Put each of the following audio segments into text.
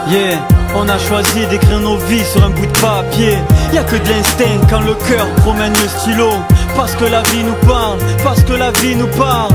Yeah, on a choisi d'écrire nos vies sur un bout de papier. Y'a que de l'instinct quand le cœur promène le stylo. Parce que la vie nous parle, parce que la vie nous parle.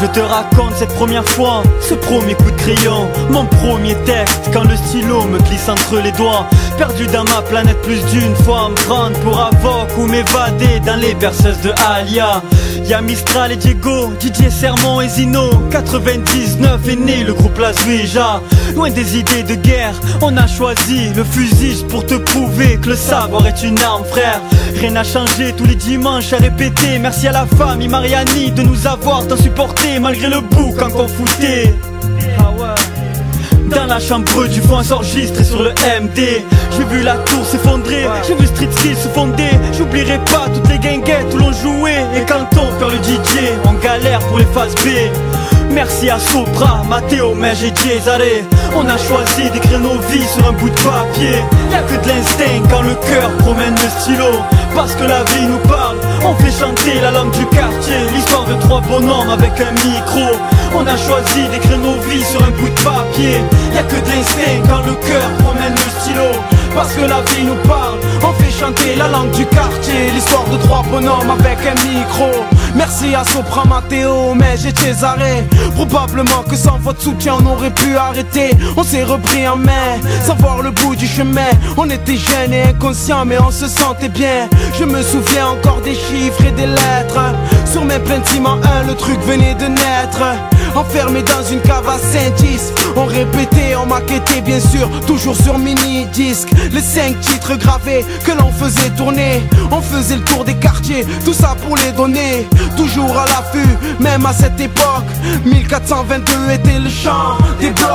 Je te raconte cette première fois, ce premier coup de crayon, mon premier texte, quand le stylo me glisse entre les doigts. Perdu dans ma planète plus d'une fois, me prendre pour avoc ou m'évader dans les berceuses de Alia. Y'a Mistral et Diego, DJ Sermon et Zino. 99 est né le groupe La Zuija. Loin des idées de guerre, on a choisi le fusil juste pour te prouver que le savoir est une arme, frère. Rien n'a changé, tous les dimanches à répéter. Merci à la famille Mariani de nous avoir tant supporté malgré le boucan qu'on foutait. Dans la chambre du fond, on s'enregistrait sur le MD. J'ai vu la tour s'effondrer, j'ai vu Street Skill se fonder. J'oublierai pas toutes les guinguettes où l'on jouait. Et quand on perd le DJ, on galère pour les phases B. Merci à Sopra, Matteo, Mej et Cesare. On a choisi d'écrire nos vies sur un bout de papier. Y'a que de l'instinct quand le cœur promène le stylo. Parce que la vie nous parle, on fait chanter la langue du quartier. L'histoire de trois bonhommes avec un micro. On a choisi d'écrire nos vies sur un bout de papier. Y'a que de l'instinct quand le cœur promène le stylo. Parce que la vie nous parle, on fait chanter la langue du quartier. L'histoire de trois bonhommes avec un micro. Merci à Sopra, Matteo, Mej et Cesare. Probablement que sans votre soutien on aurait pu arrêter. On s'est repris en main, sans voir le bout du chemin. On était jeunes et inconscients mais on se sentait bien. Je me souviens encore des chiffres et des lettres. Sur mes plaines ciment 1, le truc venait de naître. Enfermé dans une cave à Saint-Is. On répétait, on maquettait bien sûr, toujours sur mini-disque. Les 5 titres gravés que l'on faisait tourner. On faisait le tour des quartiers, tout ça pour les donner. Toujours à l'affût, même à cette époque. 1422 était le chant des blocs.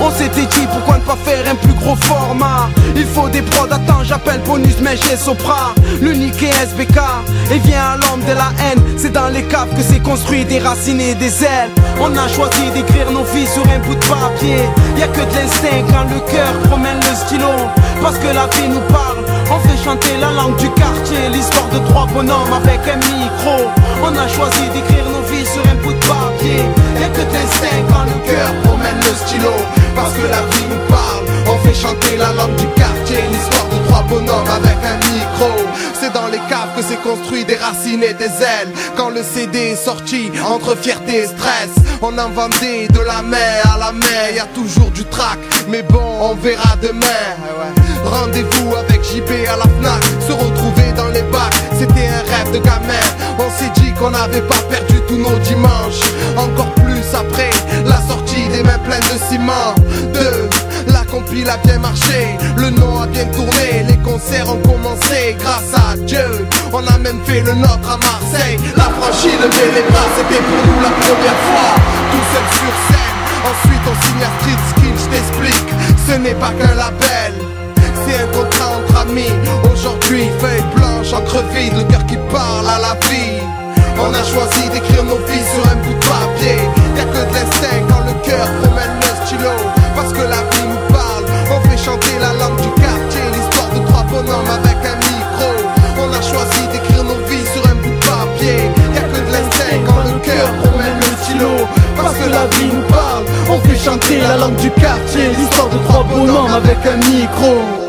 On s'était dit pourquoi ne pas faire un plus gros format. Il faut des prods, attends j'appelle Bonus, Mej et Sopra. L'unique est SBK et vient à l'homme de la haine. C'est dans les caves que c'est construit des racines et des ailes. On a choisi d'écrire nos vies sur un bout de papier. Y'a que de l'instinct quand le cœur promène le stylo. Parce que la vie nous parle, on fait chanter la langue du quartier. L'histoire de trois bonhommes avec un micro. On a choisi d'écrire nos vies sur un bout de papier. Y'a que de l'instinct quand le cœur promène le stylo. Parce que la vie nous parle, on fait chanter la langue du quartier. L'histoire de trois bonhommes avec un micro. C'est dans les caves que c'est construit des racines et des ailes. Quand le CD est sorti, entre fierté et stress, on en vendait de la mer à la mer. Y'a toujours du track, mais bon, on verra demain. Rendez-vous avec JB à la Fnac, se retrouver dans les bacs, c'était un rêve de gamin. On s'est dit qu'on n'avait pas perdu tous nos dimanches. Encore plus après la sortie des mains pleines de ciment. La compile a bien marché, le nom a bien tourné, les concerts ont commencé grâce à Dieu. On a même fait le nôtre à Marseille. La franchise levait les bras, c'était pour nous la première fois. Tout seul sur scène, ensuite on signe à Street Skill, je t'explique. Ce n'est pas qu'un label, c'est un contrat entre amis. Aujourd'hui, feuille blanche, encre vide, le cœur qui parle à la vie. On a choisi d'écrire nos vies sur un bout de papier. Y'a que de l'instinct quand le cœur promène le stylo. Parce que la vie nous parle, on fait chanter la langue du quartier. L'histoire de trois bonhommes avec un micro. On a choisi d'écrire nos vies sur un bout de papier. Y'a que de l'instinct quand le cœur promène le stylo. Parce que la vie nous parle, on fait chanter la langue du quartier. L'histoire de trois bonhommes avec un micro.